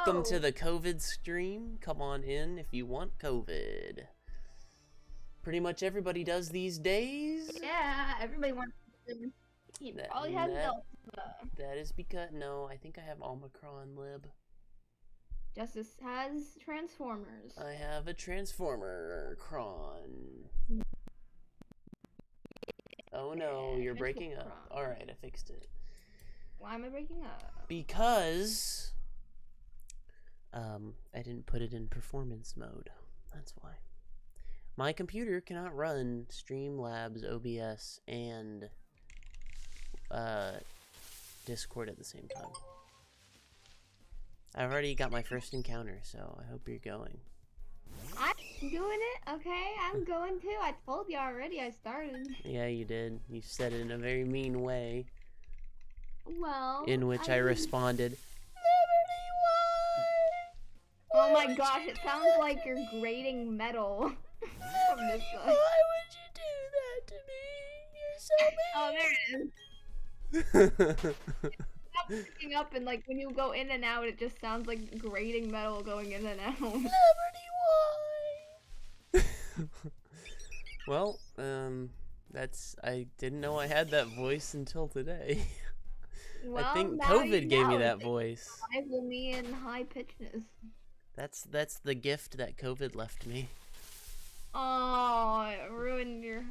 Welcome to the COVID stream. Come on in if you want COVID. Pretty much everybody does these days. Yeah, everybody wants to. He probably has Delta. That is because no, I think I have Omicron lib. Justice has Transformers. I have a Transformer cron. Oh no, you're breaking up. Alright, I fixed it. Why am I breaking up? Because I didn't put it in performance mode. That's why. My computer cannot run Streamlabs, OBS, and Discord at the same time. I've already got my first encounter, so I hope you're going. I'm doing it, okay? I'm going too. I told you already I started. Yeah, you did. You said it in a very mean way. Well, in which I responded, oh my gosh, it sounds like you're grating metal. From this side. Why would you do that to me? You're so mean. Oh, there it is. Stop picking up, and like when you go in and out, it just sounds like grating metal going in and out. Liberty, why? Well, I didn't know I had that voice until today. Well, I think COVID gave me that voice. Rival me in high pitchness. That's the gift that COVID left me. Oh, it ruined your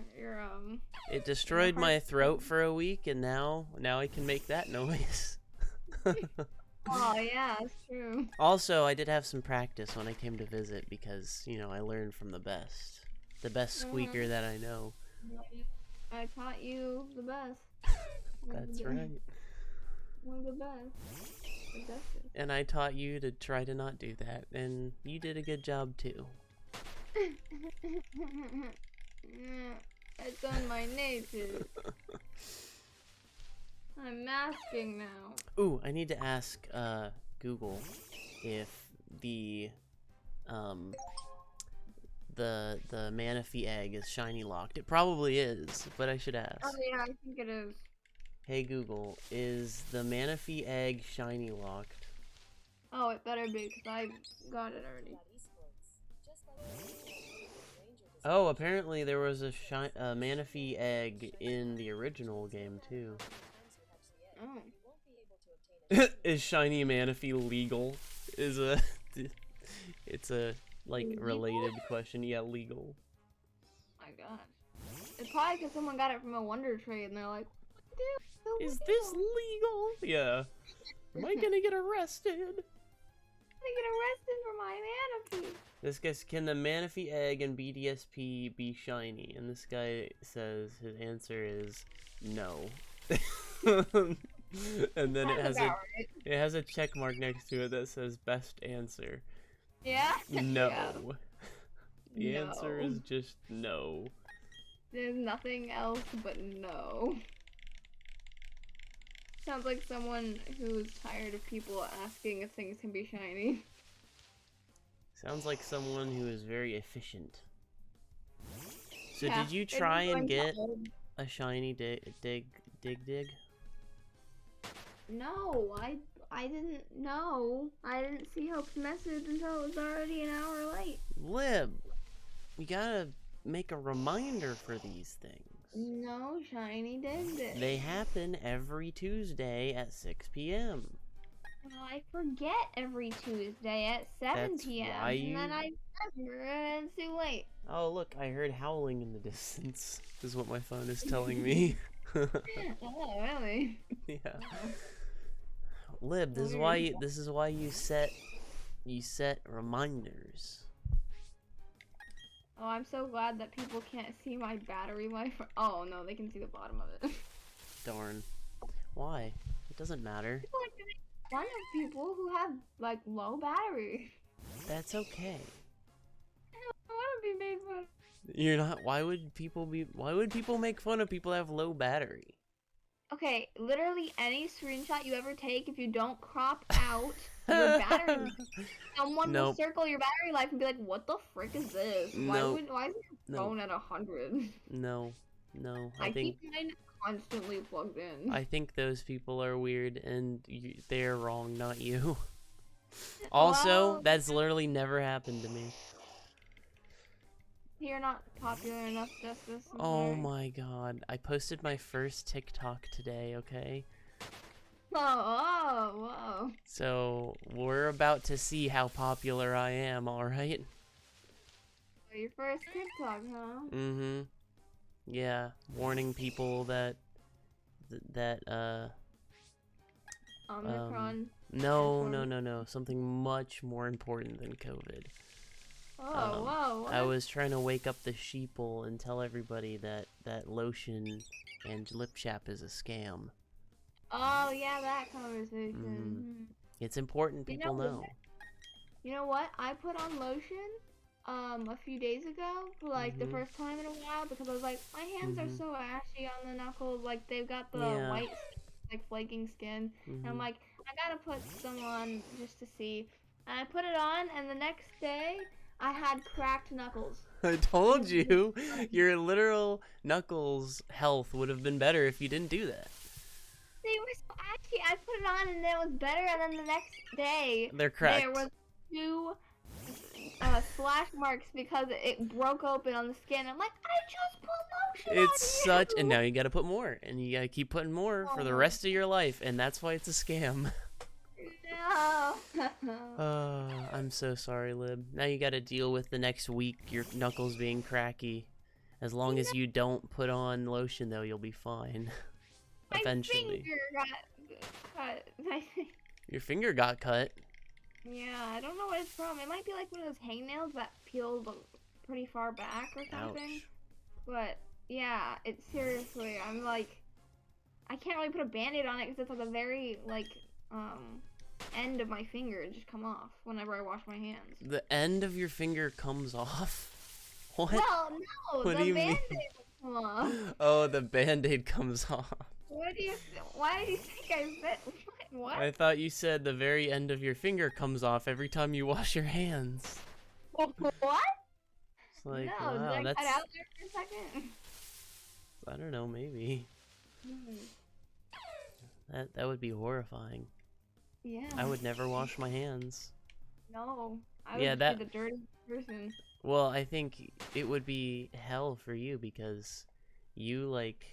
It destroyed my throat for a week, and now I can make that noise. Oh yeah, it's true. Also, I did have some practice when I came to visit because, you know, I learned from the best squeaker that I know. I taught you the best. That's right. One of the best. The bestest. And I taught you to try to not do that, and you did a good job too. It's on my nature. I'm masking now. Ooh, I need to ask Google if the Manaphy egg is shiny locked. It probably is, but I should ask. Oh yeah, I think it is. Hey Google, is the Manaphy egg shiny locked? Oh, it better be, because I got it already. Oh, apparently there was a Manaphy egg in the original game too. Oh. Is shiny Manaphy legal? It's a like Legal? related question. Yeah, legal. My god. It's probably because someone got it from a Wonder Trade and they're like, Is this legal? Yeah. Am I gonna get arrested? I'm gonna get arrested for my Manaphy. This guy's, can the Manaphy egg and BDSP be shiny? And this guy says his answer is no. And then it has a check mark next to it that says best answer. Yeah? No. Yeah. The No. answer is just no. There's nothing else but no. Sounds like someone who's tired of people asking if things can be shiny. Sounds like someone who is very efficient. So Yeah, did you they're try just and going get to- a shiny dig? No, I didn't know. I didn't see Hope's message until it was already an hour late. Lib, we gotta make a reminder for these things. No, Shiny digged it. They happen every Tuesday at 6 p.m. Well, I forget every Tuesday at 7 That's p.m. why And then I remember and it's too late. Oh, look, I heard howling in the distance, is what my phone is telling me. Oh, really? Yeah. Lib, this is why you set reminders. Oh, I'm so glad that people can't see my battery life. Oh no, they can see the bottom of it. Darn. Why? It doesn't matter. People like to make fun of people who have like low battery. That's okay. I don't want to be made fun of. You're not. Why would people make fun of people that have low battery? Okay, literally any screenshot you ever take, if you don't crop out your battery, someone will circle your battery life and be like, "What the frick is this? Why is your phone at 100?" No. I keep mine constantly plugged in. I think those people are weird, and they're wrong, not you. Also, Well, that's literally never happened to me. you're not popular enough, Justice. I'm Oh sorry. my god. I posted my first TikTok today, okay? Whoa. So, we're about to see how popular I am, alright? Your first TikTok, huh? Mm-hmm. Yeah, warning people that, Omicron. no. Something much more important than COVID. Whoa. I was trying to wake up the sheeple and tell everybody that lotion and lip chap is a scam. Oh, yeah, that conversation. It's important people know. You know what? I put on lotion a few days ago for like the first time in a while because I was like, my hands are so ashy on the knuckles, like they've got the white like flaking skin. And I'm like, I gotta put some on just to see. And I put it on and the next day I had cracked knuckles. I told you, your literal knuckles health would have been better if you didn't do that. They were so ashy. I put it on and it was better, and then the next day They're cracked. there was 2 slash marks because it broke open on the skin. I'm like, I just put lotion It's on such, and now you gotta put more, and you gotta keep putting more for the rest of your life, and that's why it's a scam. No. I'm so sorry, Lib. Now you gotta deal with the next week your knuckles being cracky. As long as you don't put on lotion, though, you'll be fine. Eventually. My finger got cut. Your finger got cut. Yeah, I don't know what it's from. It might be like one of those hangnails that peeled pretty far back or something. Ouch. But yeah, it's seriously, I'm like, I can't really put a band-aid on it because it's at the very like end of my finger. It just come off whenever I wash my hands. The end of your finger comes off? What? Well, no, What the do you mean? band-aid will come off. Oh, the band-aid comes off. What do you? Why do you think I said what? I thought you said the very end of your finger comes off every time you wash your hands. What? It's like, No, did wow, I that's... cut out there for a second? I don't know, maybe. Hmm. That would be horrifying. Yeah. I would never wash my hands. No, I Yeah, would that- be the dirty person. Well, I think it would be hell for you because you like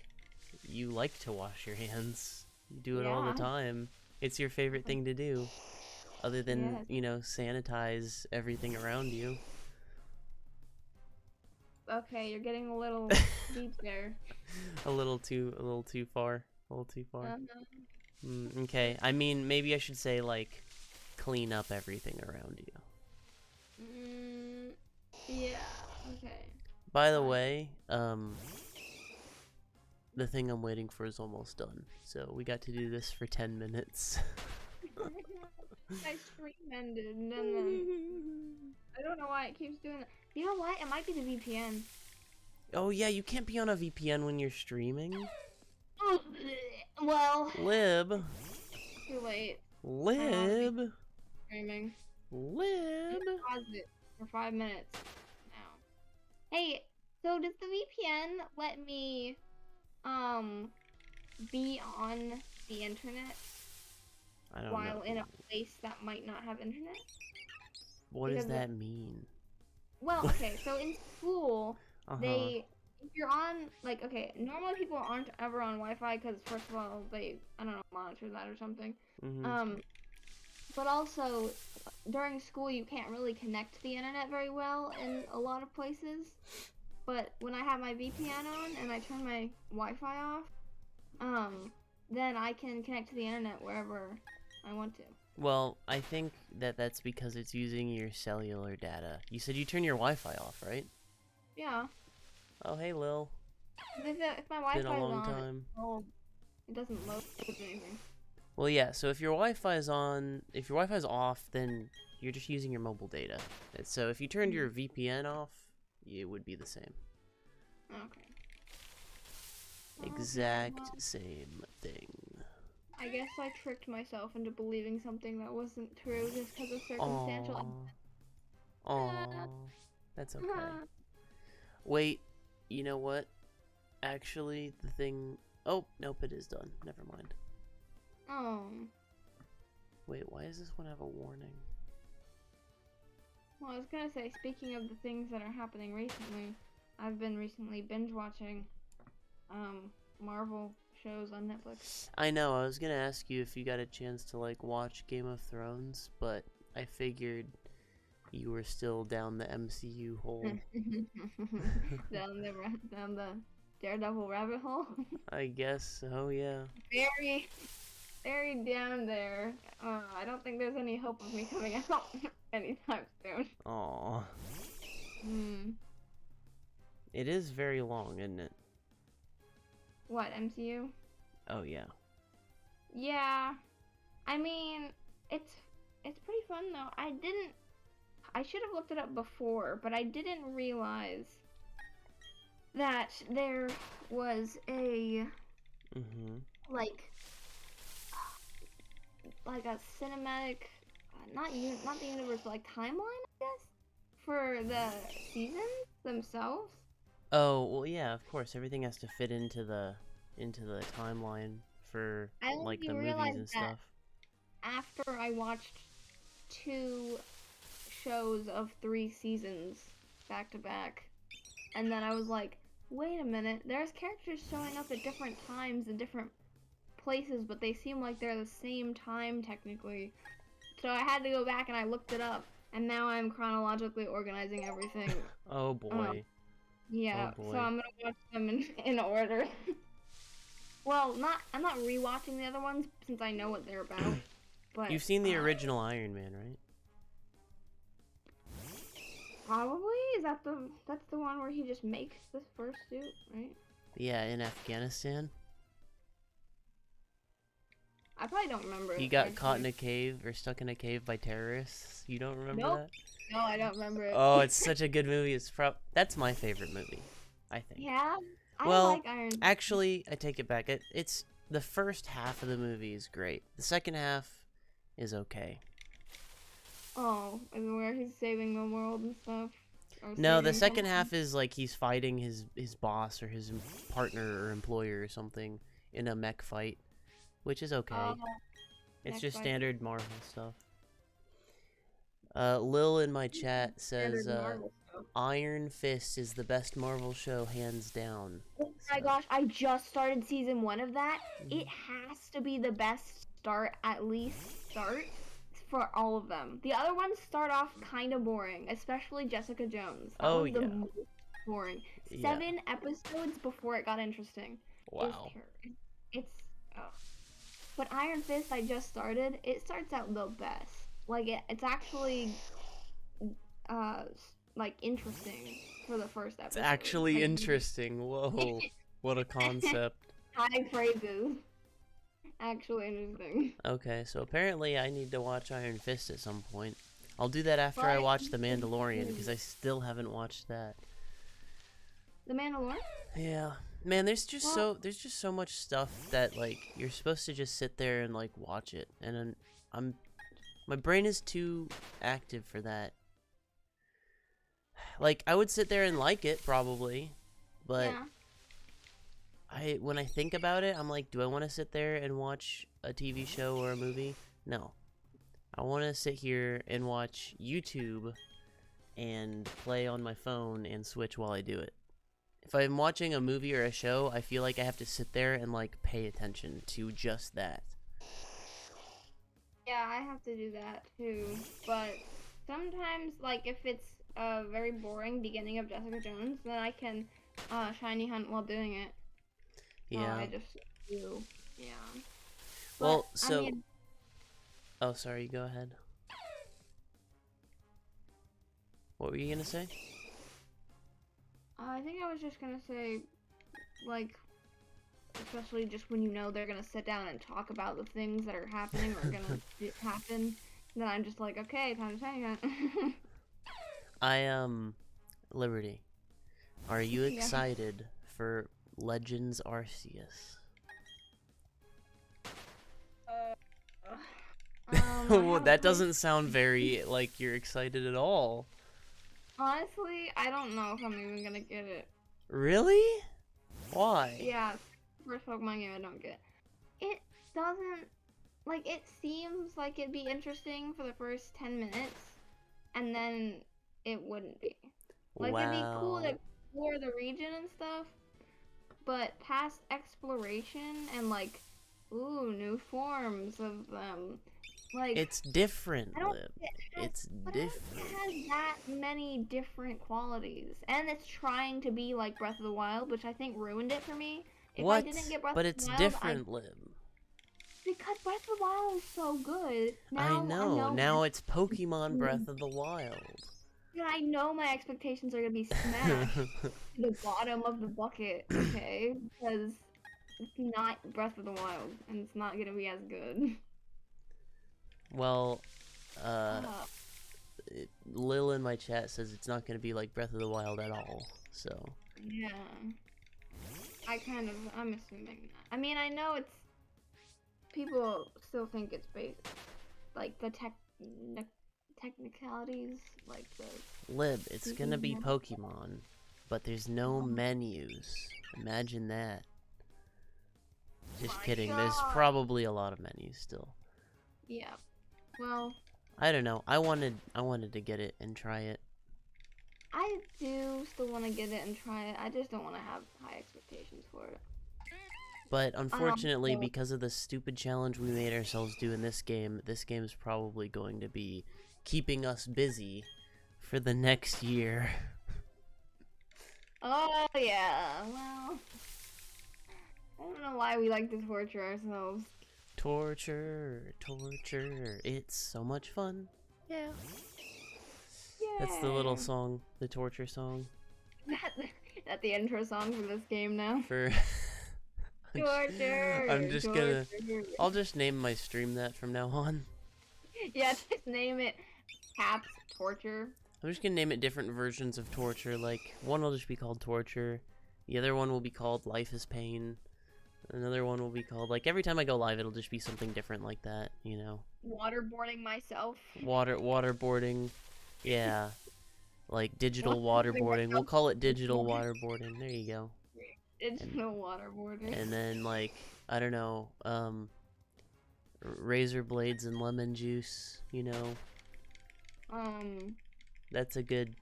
to wash your hands. You do it all the Yeah. time. It's your favorite thing to do. Other than, Yes. you know, sanitize everything around you. Okay, you're getting a little deep there. A little too far. A little too far. Uh-huh. Okay. I mean, maybe I should say like clean up everything around you. Yeah. Okay. By the way, the thing I'm waiting for is almost done. So we got to do this for 10 minutes. My stream ended, and then I don't know why it keeps doing that. You know what? It might be the VPN. Oh yeah, you can't be on a VPN when you're streaming. Well, Lib. too late. Lib. Streaming. Lib. Pause it for 5 minutes now. Hey, so does the VPN let me be on the internet I don't while know. in a place that might not have internet? What does because that mean? Well, okay, so in school, Uh-huh. if you're on, like, okay, normally people aren't ever on Wi-Fi because, first of all, they, I don't know, monitor that or something. Mhm. But also, during school, you can't really connect to the internet very well in a lot of places. But when I have my VPN on and I turn my Wi-Fi off, then I can connect to the internet wherever I want to. Well, I think that's because it's using your cellular data. You said you turn your Wi-Fi off, right? Yeah. Oh, hey, Lil. If my Wi-Fi Been is a long on, time. it doesn't load anything. Well, yeah, so if your Wi-Fi is on, if your Wi-Fi is off, then you're just using your mobile data. So if you turned your VPN off, it would be the same. Okay. Exact well. same thing. I guess I tricked myself into believing something that wasn't true just because of circumstantial. Aww. That's okay. Wait, you know what? Actually, the thing... Oh, nope, it is done. Never mind. Oh. Wait, why does this one have a warning? Well, I was gonna say, speaking of the things that are happening recently, I've been recently binge watching Marvel shows on Netflix. I know, I was gonna ask you if you got a chance to like watch Game of Thrones, but I figured you were still down the MCU hole. down the Daredevil rabbit hole. I guess so, yeah. Very, very down there. I don't think there's any hope of me coming out anytime soon. Aww. Hmm. It is very long, isn't it? What, MCU? Oh, yeah. Yeah. I mean, it's pretty fun though. I should have looked it up before, but I didn't realize that there was a like a cinematic, not the universe, but like timeline, I guess, for the seasons themselves. Oh, well, yeah, of course. Everything has to fit into the timeline for like the movies and stuff. After I watched 2 shows of 3 seasons back to back, and then I was like, wait a minute, there's characters showing up at different times in different places, but they seem like they're the same time technically. So I had to go back and I looked it up, and now I'm chronologically organizing everything. Oh boy. Yeah, Oh boy. so I'm gonna watch them in order. Well, I'm not rewatching the other ones since I know what they're about. But You've seen the original Iron Man, right? Probably. That's the one where he just makes this first suit, right? Yeah, in Afghanistan. I probably don't remember it. He got caught in a cave or stuck in a cave by terrorists. You don't remember that? No, I don't remember it. Oh, it's such a good movie. That's my favorite movie, I think. Yeah. I Well, like Iron Man. actually, I take it back. It's the first half of the movie is great. The second half is okay. Oh, and where he's saving the world and stuff. No, the second half is like he's fighting his boss or his partner or employer or something in a mech fight, which is okay. It's just standard Marvel stuff. Lil in my chat says Iron Fist is the best Marvel show hands down. Oh my gosh, I just started season 1 of that. It has to be the best at least start for all of them. The other ones start off kind of boring, especially Jessica Jones. That was the most boring. 7 episodes before it got interesting. Wow. It's but Iron Fist I just started. It starts out the best. Like it's actually like interesting for the first episode. It's actually interesting. Whoa. What a concept. High praises. Actually interesting. Okay, so apparently I need to watch Iron Fist at some point. I'll do that after I watch The Mandalorian, because I still haven't watched that. The Mandalorian? Yeah. Man, there's just so much stuff that like you're supposed to just sit there and like watch it, and my brain is too active for that. Like I would sit there and like it probably, but when I think about it, I'm like, do I want to sit there and watch a TV show or a movie? No. I want to sit here and watch YouTube and play on my phone and Switch while I do it. If I'm watching a movie or a show, I feel like I have to sit there and like pay attention to just that. Yeah, I have to do that too. But sometimes, like if it's a very boring beginning of Jessica Jones, then I can shiny hunt while doing it. Yeah. I just do. Yeah. Well, but, so. I mean, oh, sorry. Go ahead. What were you gonna say? I think I was just gonna say, like, especially just when you know they're gonna sit down and talk about the things that are happening or gonna happen, then I'm just like, okay, time to say it. Liberty, are you excited for Legends Arceus? Well, that doesn't sound very like you're excited at all. Honestly, I don't know if I'm even gonna get it. Really? Why? Yeah, first Pokemon game I don't get. It doesn't like it seems like it'd be interesting for the first 10 minutes, and then it wouldn't be. Like it'd be cool to Wow. explore the region and stuff, but past exploration and like, ooh, new forms of them. Like It's different, I don't Lib. think it has, It's but I don't think different. it has that many different qualities, and it's trying to be like Breath of the Wild, which I think ruined it for me. If I didn't What? get Breath But of it's the Wild, I different, Lib. because Breath of the Wild is so good. I Now I know. know Now it's Pokemon Breath of the Wild. I know my expectations are gonna be smashed to the bottom of the bucket, okay? Because it's not Breath of the Wild, and it's not gonna be as good. Well, uh, Uh, Lil in my chat says it's not going to be like Breath of the Wild at all. So, yeah. I'm assuming that. I mean, I know it's people still think it's based like the technicalities, like the Lib, it's going to be Pokemon, but there's no menus. Imagine that. Just my kidding. There's God. probably a lot of menus still. Yeah. Well, I don't know. I wanted to get it and try it. I do still want to get it and try it. I just don't want to have high expectations for it. But unfortunately, So- because of the stupid challenge we made ourselves do in this game is probably going to be keeping us busy for the next year. Oh yeah. Well, I don't know why we like to torture ourselves. Torture, torture, it's so much fun. Yeah. Yeah. That's the little song, the torture song. That the intro song for this game now. For Torture. I'm just torture. I'll just name my stream that from now on. Yeah, just name it Caps Torture. I'm just gonna name it different versions of torture. Like, one will just be called torture. The other one will be called life is pain. Another one will be called, like, every time I go live, it'll just be something different like that, you know? Waterboarding myself. Waterboarding. Yeah. Like, digital waterboarding. We'll call it digital waterboarding. There you go. Digital waterboarding. And then, like, I don't know, razor blades and lemon juice, you know? It's a good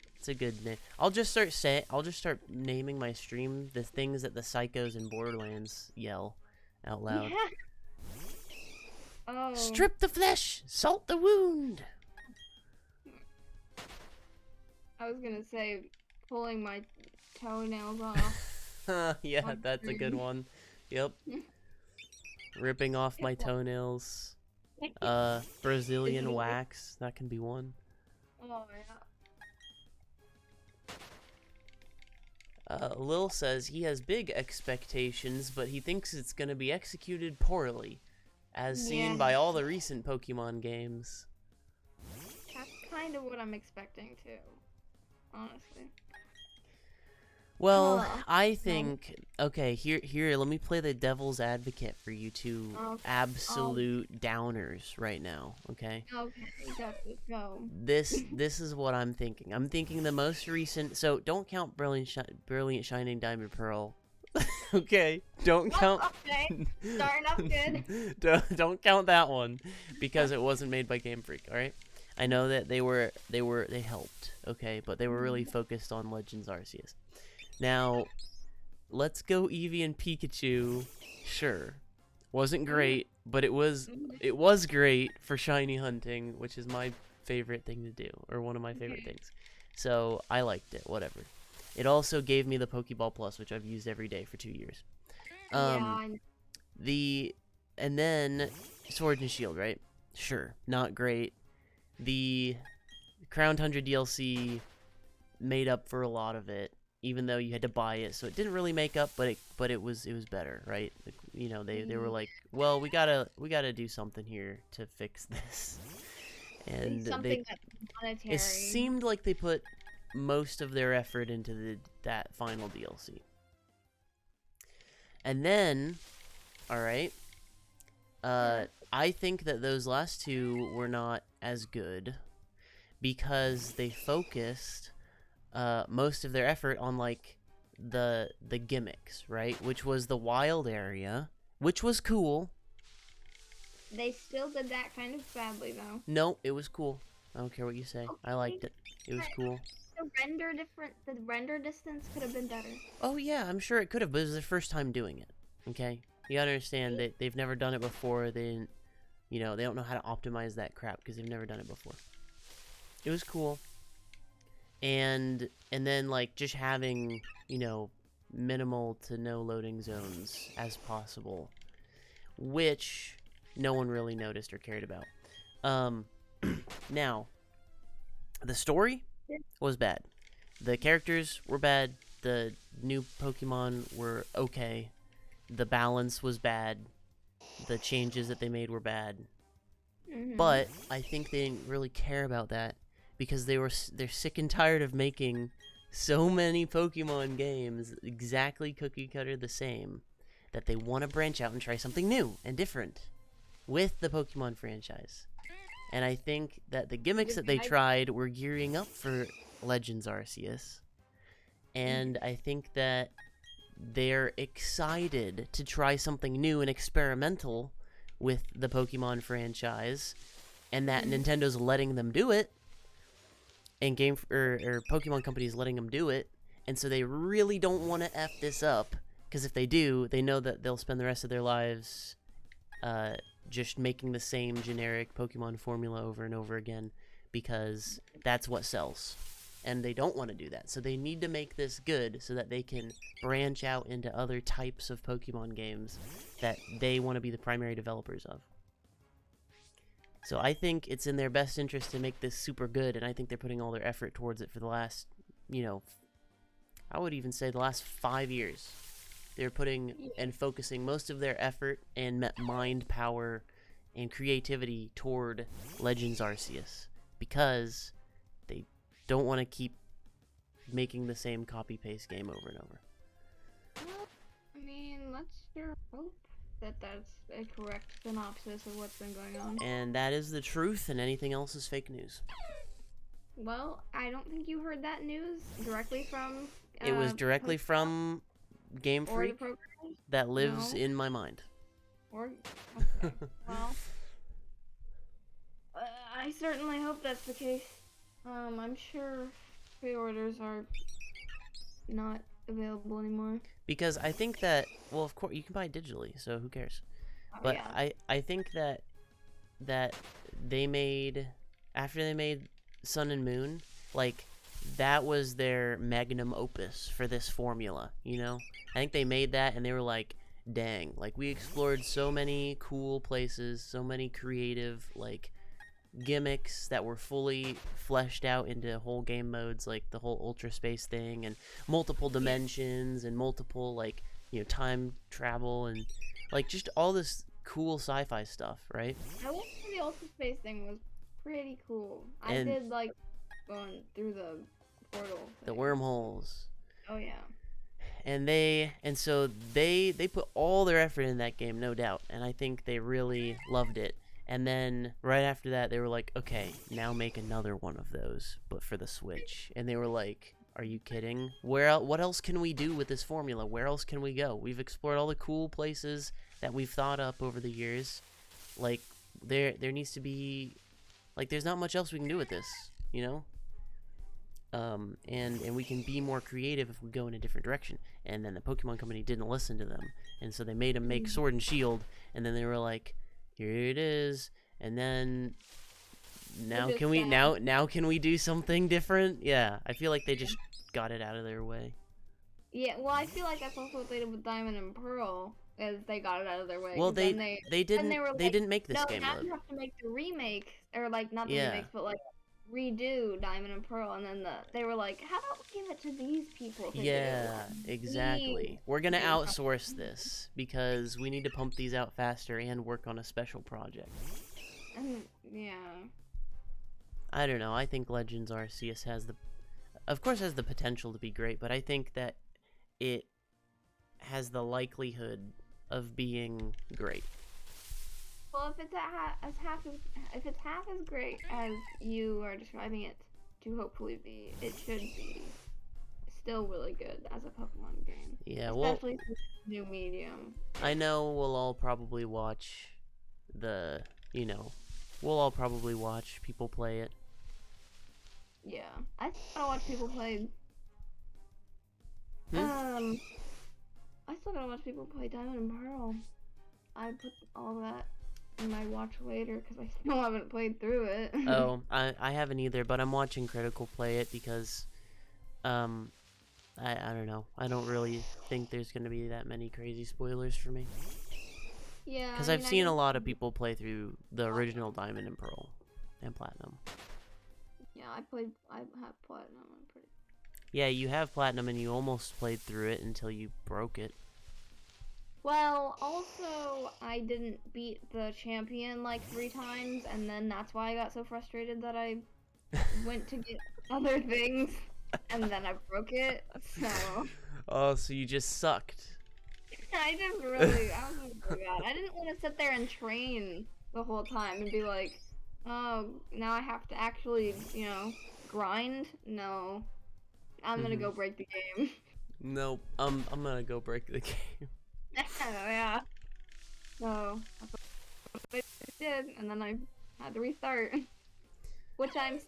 name. I'll just start naming my stream the things that the psychos in Borderlands yell out loud. Yeah. Oh. Strip the flesh, salt the wound. I was gonna say pulling my toenails off. Yeah, that's a good one. Yep. Ripping off my toenails. Brazilian wax, that can be one. Oh yeah. Lil says he has big expectations, but he thinks it's gonna be executed poorly, as seen by all the recent Pokemon games. That's kind of what I'm expecting too, honestly. Well, I think okay. Here. Let me play the devil's advocate for you two absolute downers right now. Okay. Okay, go. This is what I'm thinking. I'm thinking the most recent. So don't count Brilliant Shining Diamond Pearl. Okay. Don't count. Okay. Starting off good. Don't count that one because it wasn't made by Game Freak. All right. I know that they helped. Okay, but they were really focused on Legends Arceus. Now, let's go Eevee and Pikachu. Sure, wasn't great, but it was great for shiny hunting, which is my favorite thing to do, or one of my favorite things. So I liked it. Whatever. It also gave me the Pokeball Plus, which I've used every day for 2 years. And then Sword and Shield, right? Sure, not great. The Crown Tundra DLC made up for a lot of it, even though you had to buy it, so it didn't really make up, but it was better, right? You know, they were like, well, we gotta do something here to fix this, and something that's monetary. It seemed like they put most of their effort into that final DLC, and then, all right, I think that those last two were not as good because they focused most of their effort on like the gimmicks, right? Which was the wild area, which was cool. They still did that kind of badly, though. No, it was cool. I don't care what you say. I liked it. It was cool. The render distance could have been better. Oh yeah, I'm sure it could have, but it was their first time doing it. Okay, you gotta understand that they've never done it before. They don't know how to optimize that crap because they've never done it before. It was cool, and then like just having minimal to no loading zones as possible, which no one really noticed or cared about. Now, the story was bad. The characters were bad. The new Pokemon were okay. The balance was bad. The changes that they made were bad. But I think they didn't really care about that because they're sick and tired of making so many Pokemon games exactly cookie cutter the same that they want to branch out and try something new and different with the Pokemon franchise. And I think that the gimmicks that they tried were gearing up for Legends Arceus. And I think that they're excited to try something new and experimental with the Pokemon franchise, and that Nintendo's letting them do it, and Pokemon companies letting them do it, and so they really don't want to F this up, because if they do, they know that they'll spend the rest of their lives just making the same generic Pokemon formula over and over again, because that's what sells. And they don't want to do that, so they need to make this good so that they can branch out into other types of Pokemon games that they want to be the primary developers of. So I think it's in their best interest to make this super good, and I think they're putting all their effort towards it for the last, I would even say the last 5 years. They're putting and focusing most of their effort and mind power and creativity toward Legends Arceus, because they don't want to keep making the same copy-paste game over and over. Well, I mean, let's sure hope that that's a correct synopsis of what's been going on. And that is the truth, and anything else is fake news. Well, I don't think you heard that news directly from... it was directly from Game Freak that lives in my mind. Okay. Well, I certainly hope that's the case. I'm sure pre-orders are not available anymore. Because I think that, well, of course, you can buy it digitally, so who cares? But yeah. I think that they made, after they made Sun and Moon, like, that was their magnum opus for this formula, I think they made that and they were like, dang, like, we explored so many cool places, so many creative, like, gimmicks that were fully fleshed out into whole game modes, like the whole Ultra Space thing, and multiple dimensions, and multiple, like, time travel, and, like, just all this cool sci-fi stuff, right? I liked the Ultra Space thing was pretty cool. I did like going through the portal thing. The wormholes. Oh yeah. And so they put all their effort in that game, no doubt, and I think they really loved it. And then right after that, they were like, okay, now make another one of those, but for the Switch. And they were like, are you kidding? What else can we do with this formula? Where else can we go? We've explored all the cool places that we've thought up over the years. Like, there needs to be, like, there's not much else we can do with this, and we can be more creative if we go in a different direction. And then the Pokemon Company didn't listen to them, and so they made them make Sword and Shield, and then they were like, here it is, and then now can we do something different? Yeah, I feel like they just got it out of their way. Yeah, well, I feel like that's also what they did with Diamond and Pearl, is they got it out of their way. Well, they didn't make this game now mode. You have to make the remake, or like not the remakes, but like redo Diamond and Pearl, and then they were like, how about we give it to these people? Yeah, exactly. We're gonna outsource this because we need to pump these out faster and work on a special project. Yeah. I don't know. I think Legends Arceus has the potential to be great, but I think that it has the likelihood of being great. Well, if it's half as great as you are describing it to hopefully be, it should be still really good as a Pokemon game. Yeah, especially for new medium. I know we'll all probably watch you know, we'll all probably watch people play it. Yeah, I still gotta watch people play. I still gotta watch people play Diamond and Pearl. I put all that in my watch later because I still haven't played through it. Oh, I haven't either, but I'm watching Critical play it because, I don't know. I don't really think there's gonna be that many crazy spoilers for me. Yeah. Because I've seen a lot of people play through the original Diamond and Pearl and Platinum. Yeah, I have Platinum. I'm pretty. Yeah, you have Platinum and you almost played through it until you broke it. Well, also, I didn't beat the champion like 3 times, and then that's why I got so frustrated that I went to get other things, and then I broke it, so... Oh, so you just sucked. I was just really bad. I didn't want to sit there and train the whole time and be like, oh, now I have to actually, you know, grind? No. I'm gonna go break the game. Nope, I'm gonna go break the game. Yeah. So, that's what I did, and then I had to restart. Which I'm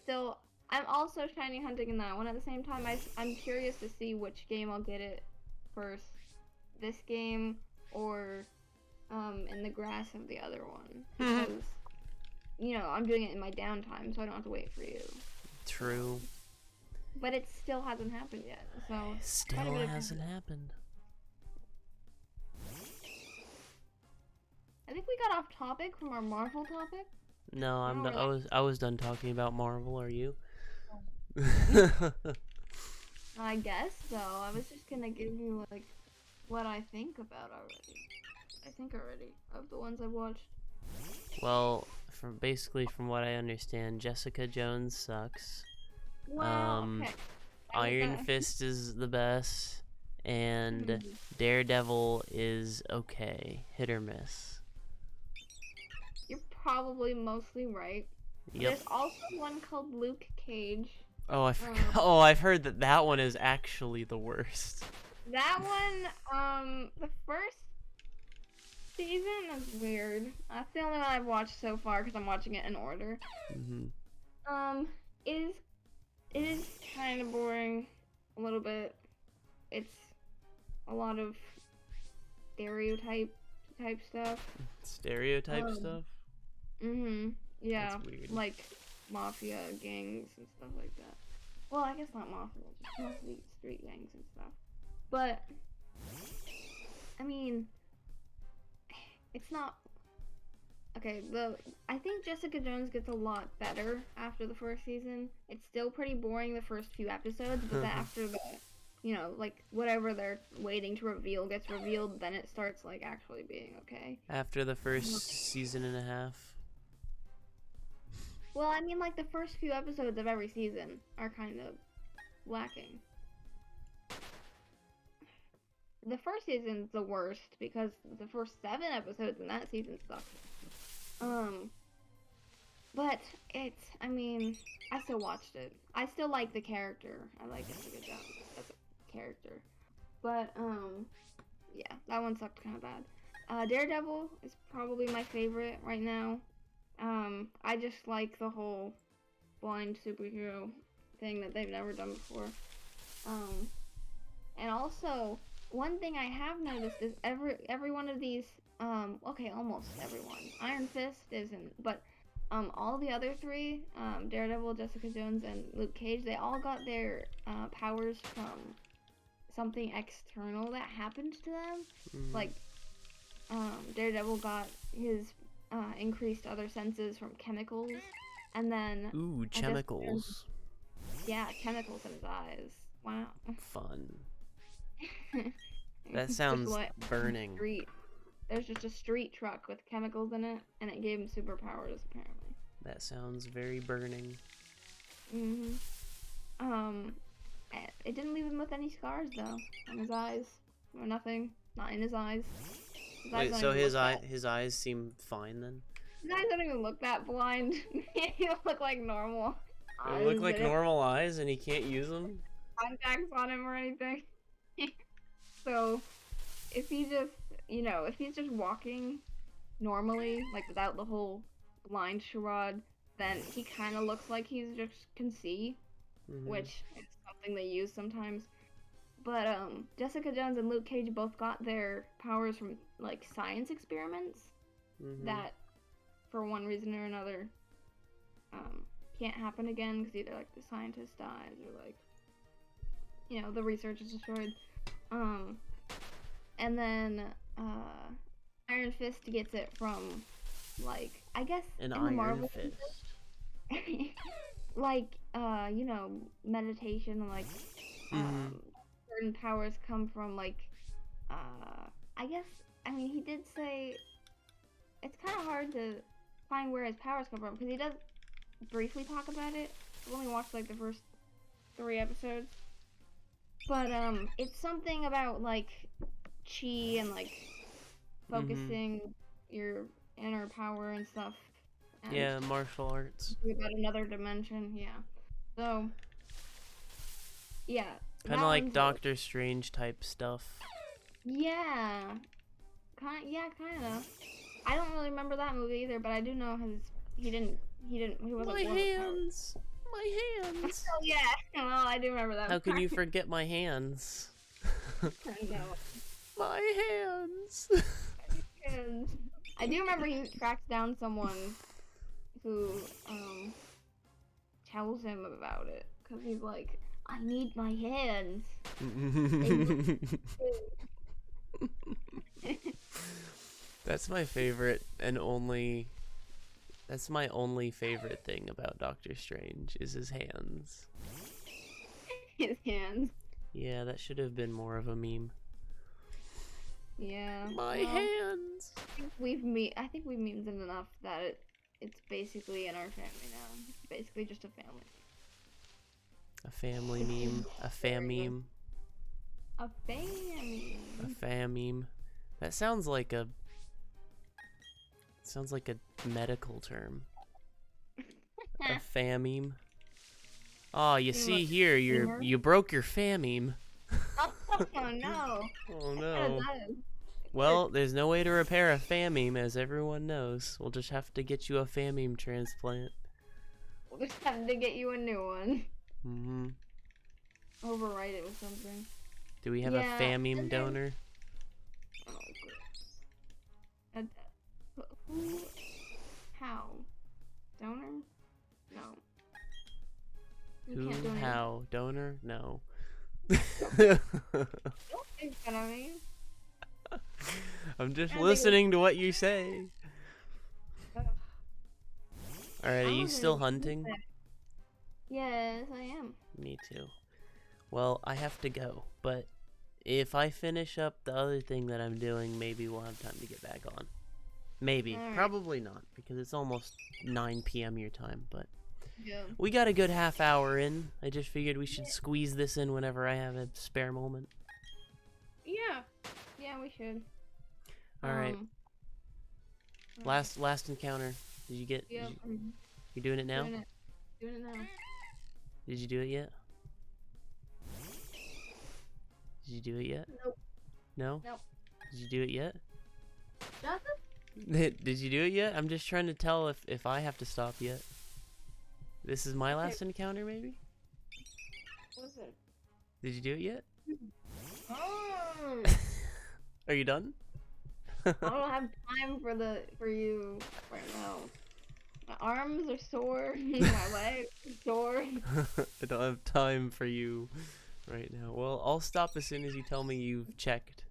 also shiny hunting in that one. At the same time, I'm curious to see which game I'll get it first. This game or in the grass of the other one. Because, you know, I'm doing it in my downtime, so I don't have to wait for you. True. But it still hasn't happened yet, so... Still hasn't happened. I think we got off topic from our Marvel topic. No, I was done talking about Marvel. Are you? I guess so. I was just gonna give you like what I think about already of the ones I've watched. Well, from what I understand, Jessica Jones sucks. Well, okay. Iron Fist is the best, and Daredevil is okay, hit or miss. You're probably mostly right. Yep. There's also one called Luke Cage. Oh, I forgot. Oh, I've heard that one is actually the worst. That one, the first season is weird. That's the only one I've watched so far because I'm watching it in order. It is kind of boring, a little bit. It's a lot of stereotype type stuff. Stereotype stuff? Yeah. That's weird. Like mafia gangs and stuff like that. Well, I guess not mafia, just mostly street gangs and stuff. But I mean, it's not okay. I think Jessica Jones gets a lot better after the first season. It's still pretty boring the first few episodes, but then after the, you know, like whatever they're waiting to reveal gets revealed, then it starts like actually being okay. After the first season and a half. Well, I mean, like the first few episodes of every season are kind of lacking. The first season's the worst because the first 7 episodes in that season sucked. But I mean, I still watched it. I still like the character. I like Jessica Jones as a character. But, yeah, that one sucked kind of bad. Daredevil is probably my favorite right now. I just like the whole blind superhero thing that they've never done before. And also, one thing I have noticed is every one of these, okay, almost everyone. Iron Fist isn't, but all the other 3, Daredevil, Jessica Jones, and Luke Cage, they all got their powers from something external that happened to them. Like, Daredevil got his increased other senses from chemicals, and then... Ooh, chemicals. Yeah, chemicals in his eyes. Wow. Fun. That sounds burning. There's just a street truck with chemicals in it, and it gave him superpowers, apparently. That sounds very burning. It didn't leave him with any scars, though, on his eyes. Or nothing. Not in his eyes. Wait, so his eyes seem fine, then? His eyes don't even look that blind. He look like normal eyes. They look like normal eyes, and he can't use them? Contacts on him or anything. So, if he just, you know, if he's just walking normally, like without the whole blind charade, then he kind of looks like he's just can see, which is something they use sometimes. But Jessica Jones and Luke Cage both got their powers from like science experiments that, for one reason or another, can't happen again because either like the scientist dies or like, you know, the research is destroyed. And then Iron Fist gets it from, like, I guess an in the Marvel Fist. like you know, meditation and like certain powers come from like I guess, I mean, he did say it's kind of hard to find where his powers come from because he does briefly talk about it. I've only watched like the first 3 episodes, but it's something about like chi and like focusing your inner power and stuff. And yeah, martial arts. about another dimension, yeah. So, yeah. Kind of like Doctor Strange type stuff. Yeah. Kind of. I don't really remember that movie either, but I do know he wasn't My hands! My hands! Oh, yeah. Well, I do remember that. How can you forget my hands? I know. My hands! I do remember he tracks down someone who tells him about it because he's like, I need my hands. That's my favorite and only. That's my only favorite thing about Doctor Strange is his hands. His hands. Yeah, that should have been more of a meme. Yeah. My hands. I think we've memed it enough that it's basically in our family now. It's basically just a family. A family meme. A fam meme. A fam. A fam meme. That sounds like a medical term. A fam meme. Oh, you see here, you broke your fam meme. Oh no. Oh no. Well, there's no way to repair a fam meme, as everyone knows. We'll just have to get you a fam meme transplant. We'll just have to get you a new one. Mm-hmm. Overwrite it with something. Do we have a fam meme donor? Oh, good. Who? How? Donor? No. You can't donate. How? Donor? No. Don't make fun of me. I'm just listening to what you say. Alright, are you still hunting? Yes, I am. Me too. Well, I have to go, but if I finish up the other thing that I'm doing, maybe we'll have time to get back on. Maybe. Right. Probably not, because it's almost 9 p.m. your time, but yeah. We got a good half hour in. I just figured we should squeeze this in whenever I have a spare moment. Yeah. Yeah, we should. Alright. Last encounter. Did you get... Yep. You doing it now? Doing it now. Did you do it yet? Did you do it yet? Nope. No? Nope. Did you do it yet? Nothing? Did you do it yet? I'm just trying to tell if I have to stop yet. This is my last encounter, maybe? What's it? Did you do it yet? Oh. Are you done? I don't have time for you right now. My arms are sore. My legs are sore. I don't have time for you right now. Well, I'll stop as soon as you tell me you've checked.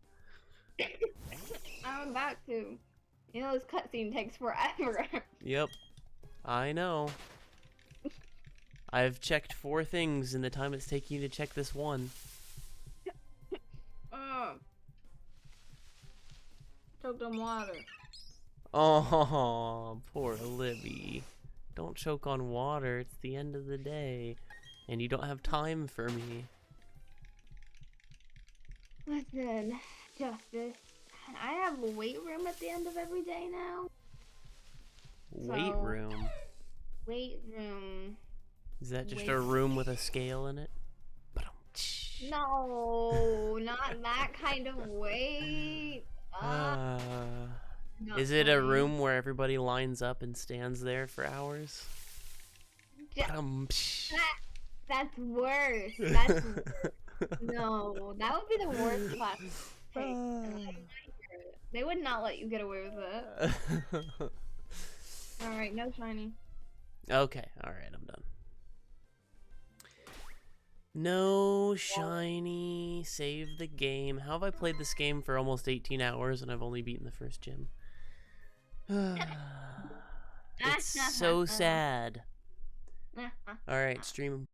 I'm about to. You know, this cutscene takes forever. Yep. I know. I've checked 4 things in the time it's taking you to check this one. Choked on water. Oh, poor Libby. Don't choke on water. It's the end of the day. And you don't have time for me. Listen, Justice. I have a weight room at the end of every day now. Weight room? Weight room. Is that just a room with a scale in it? No, not that kind of weight. Not Is it a funny. room where everybody lines up and stands there for hours? Ja- Ba-dum-psh. That's worse. That's no. That would be the worst class to take. And I don't wanna hear it. They would not let you get away with that. All right, no shiny. Okay, alright, I'm done. No shiny. Save the game. How have I played this game for almost 18 hours and I've only beaten the first gym? It's so sad. Alright, stream